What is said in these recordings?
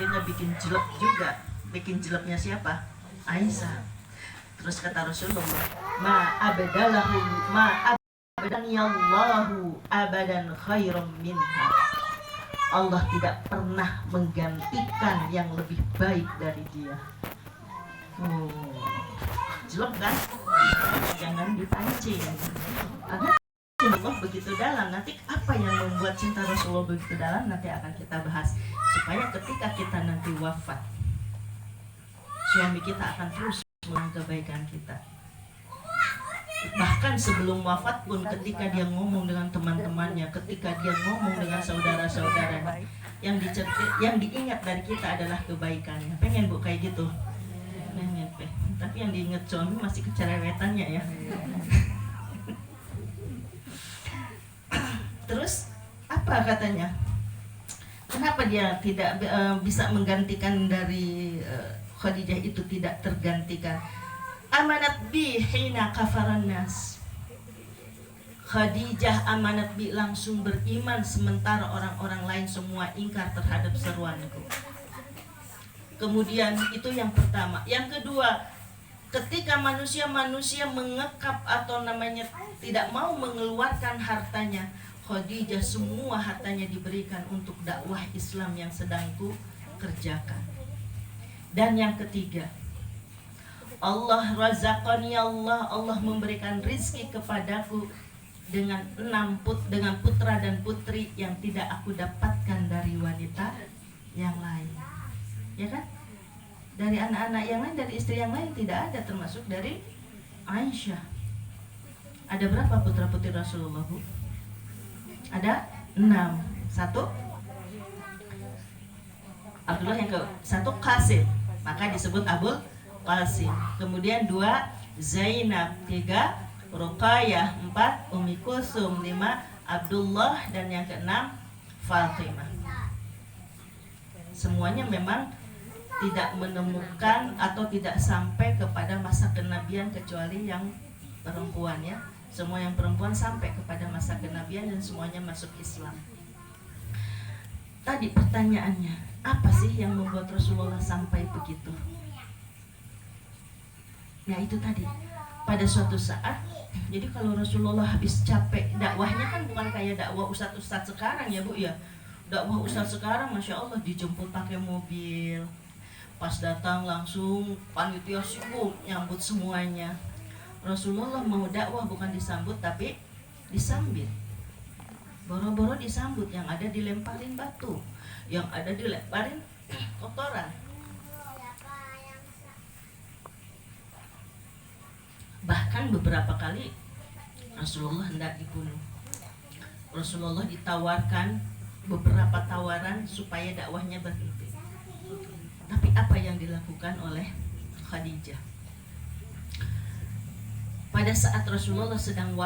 akhirnya bikin jelek juga. Bikin jeleknya siapa? Aisyah. Terus kata Rasulullah, ma abadaniyallahu abadan khairum minha. Allah tidak pernah menggantikan yang lebih baik dari dia. Jelek kan? Jangan dipancing. Karena Allah begitu dalam. Nanti apa yang membuat cinta Rasulullah begitu dalam nanti akan kita bahas. Supaya ketika kita nanti wafat, suami kita akan terus mengulang kebaikan kita. Bahkan sebelum wafat pun, ketika dia ngomong dengan teman-temannya, ketika dia ngomong dengan saudara-saudaranya, yang diingat dari kita adalah kebaikannya. Pengen Bu kayak gitu? Pengen. Tapi yang diingat suami masih kecerewetannya ya. Terus apa katanya? Kenapa dia tidak bisa menggantikan dari Khadijah itu tidak tergantikan? Amanat bi hina kafaran nas. Khadijah amanat bi, langsung beriman sementara orang-orang lain semua ingkar terhadap seruanku. Kemudian itu yang pertama. Yang kedua, ketika manusia mengekap atau namanya tidak mau mengeluarkan hartanya, Khadijah semua hartanya diberikan untuk dakwah Islam yang sedang ku kerjakan. Dan yang ketiga, Allah razaqani, Allah memberikan rizki kepadaku dengan dengan putra dan putri yang tidak aku dapatkan dari wanita yang lain. Ya kan? Dari anak-anak yang lain, dari istri yang lain tidak ada, termasuk dari Aisyah. Ada berapa putra-putri Rasulullah, Bu? Ada 6. Satu Abdullah, yang ke satu Qasim, maka disebut Abul Qasim. Kemudian 2 Zainab, 3 Ruqayyah, 4 Ummi Kulsum, 5 Abdullah, dan yang ke-6 Fatimah. Semuanya memang tidak menemukan atau tidak sampai kepada masa kenabian kecuali yang perempuan ya. Semua yang perempuan sampai kepada masa kenabian dan semuanya masuk Islam. Tadi pertanyaannya, apa sih yang membuat Rasulullah sampai begitu? Ya itu tadi, pada suatu saat, jadi kalau Rasulullah habis capek, dakwahnya kan bukan kayak dakwah ustadz sekarang ya Bu ya. Dakwah ustadz sekarang Masya Allah dijemput pakai mobil, pas datang langsung panitia sibuk nyambut semuanya. Rasulullah mau dakwah bukan disambut tapi disambit. Boro-boro disambut, yang ada dilemparin batu, yang ada dilemparin kotoran. Bahkan beberapa kali Rasulullah hendak dibunuh. Rasulullah ditawarkan beberapa tawaran supaya dakwahnya berhenti. Tapi apa yang dilakukan oleh Khadijah? Pada saat Rasulullah sedang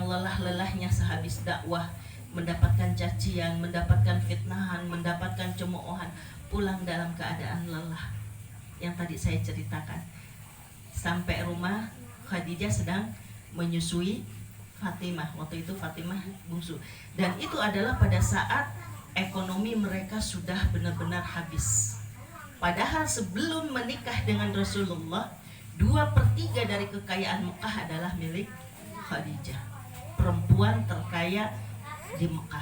lelah-lelahnya sehabis dakwah, mendapatkan cacian, mendapatkan fitnahan, mendapatkan cemoohan, pulang dalam keadaan lelah. Yang tadi saya ceritakan. Sampai rumah, Khadijah sedang menyusui Fatimah. Waktu itu Fatimah bungsu. Dan itu adalah pada saat ekonomi mereka sudah benar-benar habis. Padahal sebelum menikah dengan Rasulullah, 2/3 dari kekayaan Mekah adalah milik Khadijah, perempuan terkaya di Mekah.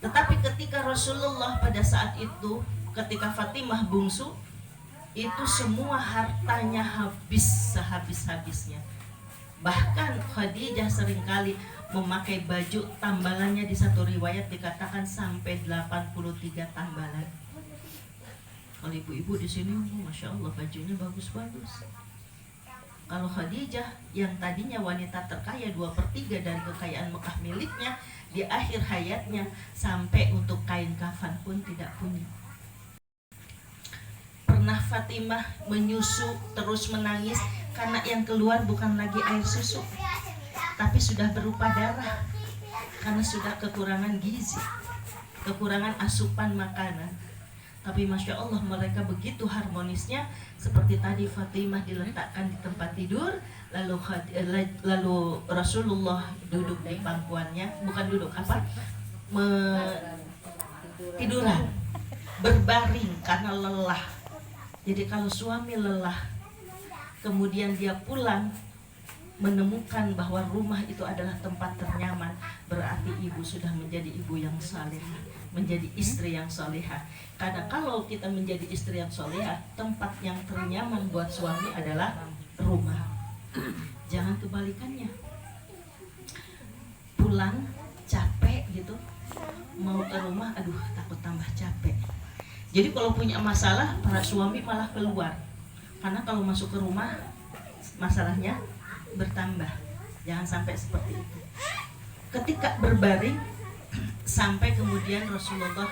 Tetapi ketika Rasulullah pada saat itu, ketika Fatimah bungsu, itu semua hartanya habis sehabis-habisnya. Bahkan Khadijah seringkali memakai baju tambalannya, di satu riwayat dikatakan sampai 83 tambalan. Kalau ibu-ibu di sini, Masya Allah bajunya bagus-bagus. Kalau Khadijah yang tadinya wanita terkaya, 2/3 dari kekayaan Mekah miliknya, di akhir hayatnya sampai untuk kain kafan pun tidak punya. Pernah Fatimah menyusu terus menangis karena yang keluar bukan lagi air susu, tapi sudah berupa darah, karena sudah kekurangan gizi, kekurangan asupan makanan. Tapi Masya Allah mereka begitu harmonisnya. Seperti tadi Fatimah diletakkan di tempat tidur, lalu Rasulullah duduk di pangkuannya, bukan duduk tiduran berbaring karena lelah. Jadi kalau suami lelah, kemudian dia pulang menemukan bahwa rumah itu adalah tempat ternyaman, berarti ibu sudah menjadi ibu yang salehah, menjadi istri yang salehah. Karena kalau kita menjadi istri yang salehah, tempat yang ternyaman buat suami adalah rumah. Jangan kebalikannya. Pulang capek gitu, mau ke rumah, aduh takut tambah capek. Jadi kalau punya masalah, para suami malah keluar. Karena kalau masuk ke rumah, masalahnya bertambah. Jangan sampai seperti itu. Ketika berbaring, sampai kemudian Rasulullah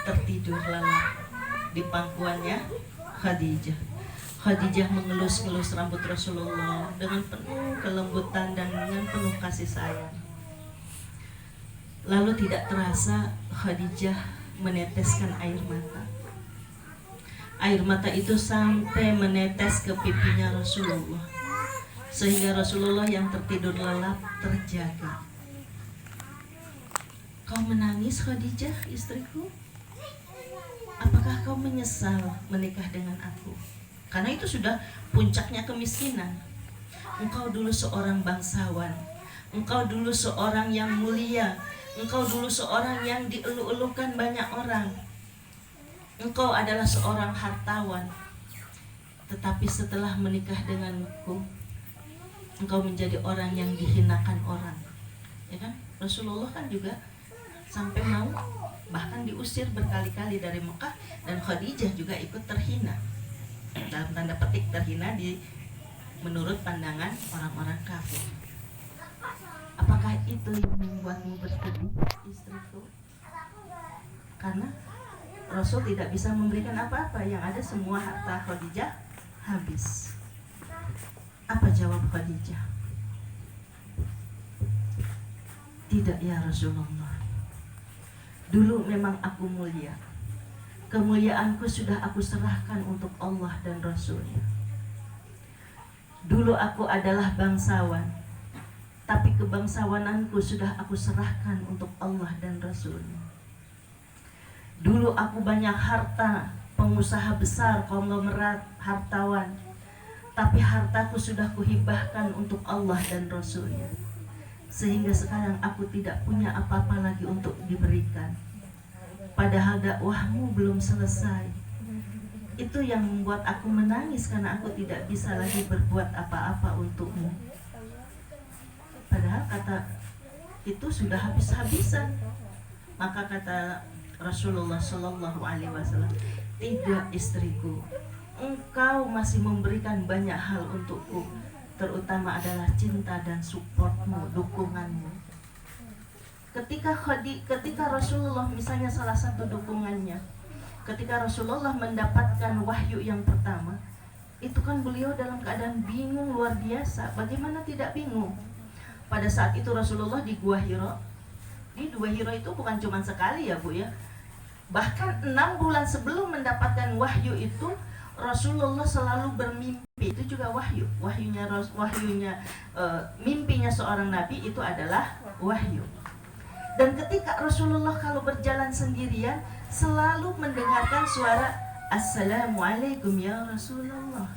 tertidur lelap di pangkuannya Khadijah. Khadijah mengelus-ngelus rambut Rasulullah dengan penuh kelembutan dan dengan penuh kasih sayang. Lalu tidak terasa Khadijah meneteskan air mata. Air mata itu sampai menetes ke pipinya Rasulullah, sehingga Rasulullah yang tertidur lelap terjaga. Kau menangis Khadijah, istriku? Apakah kau menyesal menikah dengan aku? Karena itu sudah puncaknya kemiskinan. Engkau dulu seorang bangsawan, engkau dulu seorang yang mulia, engkau dulu seorang yang dielu-elukan banyak orang, engkau adalah seorang hartawan. Tetapi setelah menikah denganku, engkau menjadi orang yang dihinakan orang. Ya kan? Rasulullah kan juga sampai mau bahkan diusir berkali-kali dari Mekah, dan Khadijah juga ikut terhina. Dalam tanda petik terhina menurut pandangan orang-orang kafir. Apakah itu yang membuatmu bersedih, istriku? Karena Rasul tidak bisa memberikan apa-apa, yang ada semua harta Khadijah habis. Apa jawab Khadijah? Tidak ya Rasulullah. Dulu memang aku mulia. Kemuliaanku sudah aku serahkan untuk Allah dan Rasulnya. Dulu aku adalah bangsawan, tapi kebangsawananku sudah aku serahkan untuk Allah dan Rasulnya. Dulu aku banyak harta, pengusaha besar, konglomerat, hartawan, tapi hartaku sudah kuhibahkan untuk Allah dan Rasulnya. Sehingga sekarang aku tidak punya apa-apa lagi untuk diberikan. Padahal dakwahmu belum selesai. Itu yang membuat aku menangis, karena aku tidak bisa lagi berbuat apa-apa untukmu. Padahal kata itu sudah habis-habisan. Maka kata Rasulullah Shallallahu Alaihi Wasallam, tidak istriku, engkau masih memberikan banyak hal untukku, terutama adalah cinta dan supportmu, dukunganmu. Ketika Rasulullah, misalnya salah satu dukungannya, ketika Rasulullah mendapatkan wahyu yang pertama, itu kan beliau dalam keadaan bingung luar biasa. Bagaimana tidak bingung? Pada saat itu Rasulullah di Gua Hira. Di Gua Hira itu bukan cuma sekali ya Bu ya. Bahkan 6 bulan sebelum mendapatkan wahyu itu, Rasulullah selalu bermimpi. Itu juga wahyu. Mimpinya seorang nabi itu adalah wahyu. Dan ketika Rasulullah kalau berjalan sendirian, selalu mendengarkan suara Assalamualaikum ya Rasulullah.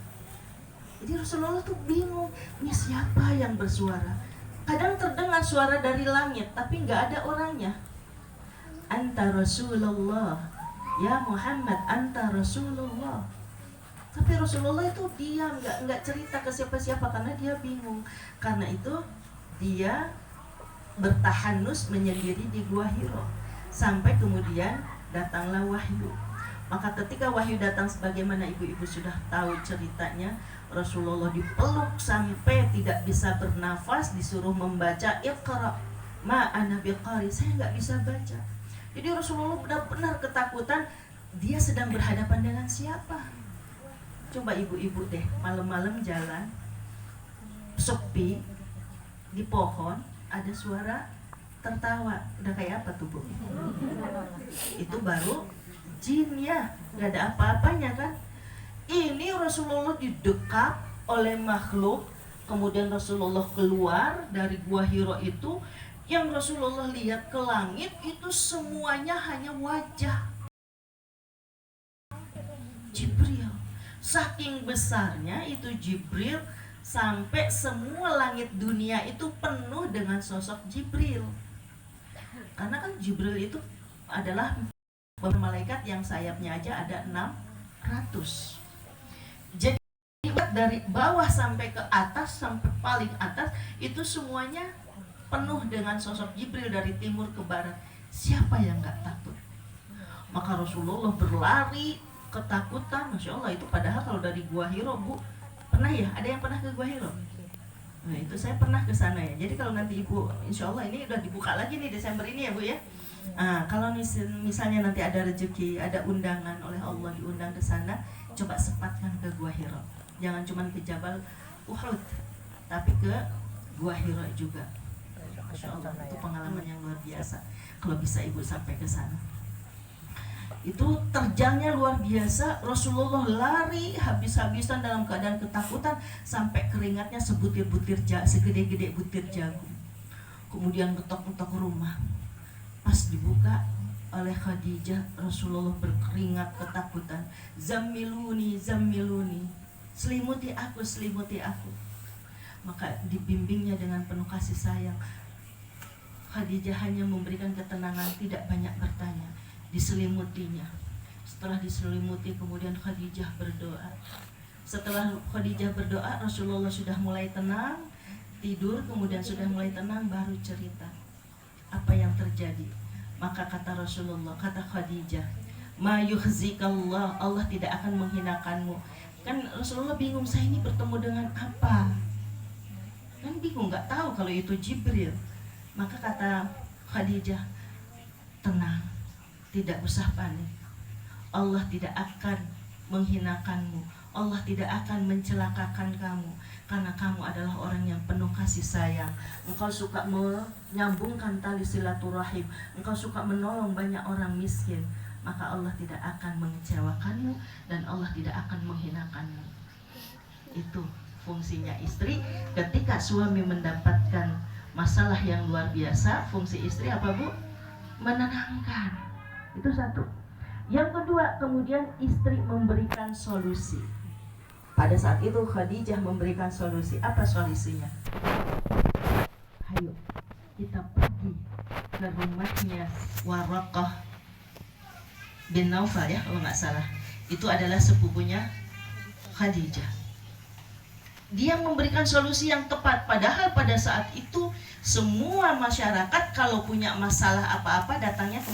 Jadi Rasulullah tuh bingung, ini siapa yang bersuara? Kadang terdengar suara dari langit, tapi nggak ada orangnya. Anta Rasulullah, ya Muhammad, anta Rasulullah. Tapi Rasulullah itu diam, nggak cerita ke siapa-siapa karena dia bingung. Karena itu dia bertahanus menyendiri di Gua Hira sampai kemudian datanglah wahyu. Maka ketika wahyu datang, sebagaimana ibu-ibu sudah tahu ceritanya, Rasulullah dipeluk sampai tidak bisa bernafas, disuruh membaca Iqra ma ana biqari, saya nggak bisa baca. Jadi Rasulullah benar-benar ketakutan, dia sedang berhadapan dengan siapa. Coba ibu-ibu deh, malam-malam jalan sepi, di pohon ada suara tertawa, udah kayak apa tuh Bu? Itu baru jin ya, gak ada apa-apanya kan. Ini Rasulullah didekap oleh makhluk, kemudian Rasulullah keluar dari Gua Hira itu, yang Rasulullah lihat ke langit itu semuanya hanya wajah Jibril. Saking besarnya itu Jibril, sampai semua langit dunia itu penuh dengan sosok Jibril. Karena kan Jibril itu adalah malaikat yang sayapnya aja ada 600. Jadi dari bawah sampai ke atas, sampai paling atas itu semuanya penuh dengan sosok Jibril dari timur ke barat. Siapa yang gak takut? Maka Rasulullah berlari ketakutan, Masya Allah. Itu padahal kalau dari Gua Hiro, Bu, pernah ya? Ada yang pernah ke Gua Hiro? Nah itu saya pernah ke sana ya. Jadi kalau nanti Ibu, Insya Allah ini udah dibuka lagi nih Desember ini ya Bu ya. Nah, kalau misalnya nanti ada rezeki, ada undangan oleh Allah, diundang ke sana, coba sempatkan ke Gua Hiro. Jangan cuma ke Jabal Uhud, tapi ke Gua Hiro juga. Masya Allah, itu pengalaman yang luar biasa. Kalau bisa Ibu sampai ke sana. Itu terjangnya luar biasa. Rasulullah lari habis-habisan dalam keadaan ketakutan sampai keringatnya segede-gede butir jagung. Kemudian ketok-ketok rumah. Pas dibuka oleh Khadijah, Rasulullah berkeringat ketakutan. Zammiluni, zammiluni. Selimuti aku, selimuti aku. Maka dibimbingnya dengan penuh kasih sayang. Khadijah hanya memberikan ketenangan, tidak banyak bertanya. Diselimutinya. Setelah diselimuti, kemudian Khadijah berdoa. Setelah Khadijah berdoa, Rasulullah sudah mulai tenang, tidur, kemudian sudah mulai tenang, baru cerita apa yang terjadi. Maka kata Rasulullah, kata Khadijah, ma yuhzikallah, Allah tidak akan menghinakanmu. Kan Rasulullah bingung, saya ini bertemu dengan apa? Kan bingung, nggak tahu kalau itu Jibril. Maka kata Khadijah, tenang, tidak usah panik. Allah tidak akan menghinakanmu. Allah tidak akan mencelakakan kamu, karena kamu adalah orang yang penuh kasih sayang. Engkau suka menyambungkan tali silaturahim. Engkau suka menolong banyak orang miskin. Maka Allah tidak akan mengecewakanmu dan Allah tidak akan menghinakanmu. Itu fungsinya istri. Ketika suami mendapatkan masalah yang luar biasa, fungsi istri apa Bu? Menenangkan. Itu satu. Yang kedua, kemudian istri memberikan solusi. Pada saat itu Khadijah memberikan solusi. Apa solusinya? Ayo kita pergi ke rumahnya Waraqah bin Naufal ya, kalau nggak salah. Itu adalah sepupunya Khadijah. Dia memberikan solusi yang tepat. Padahal pada saat itu semua masyarakat kalau punya masalah apa-apa datangnya ke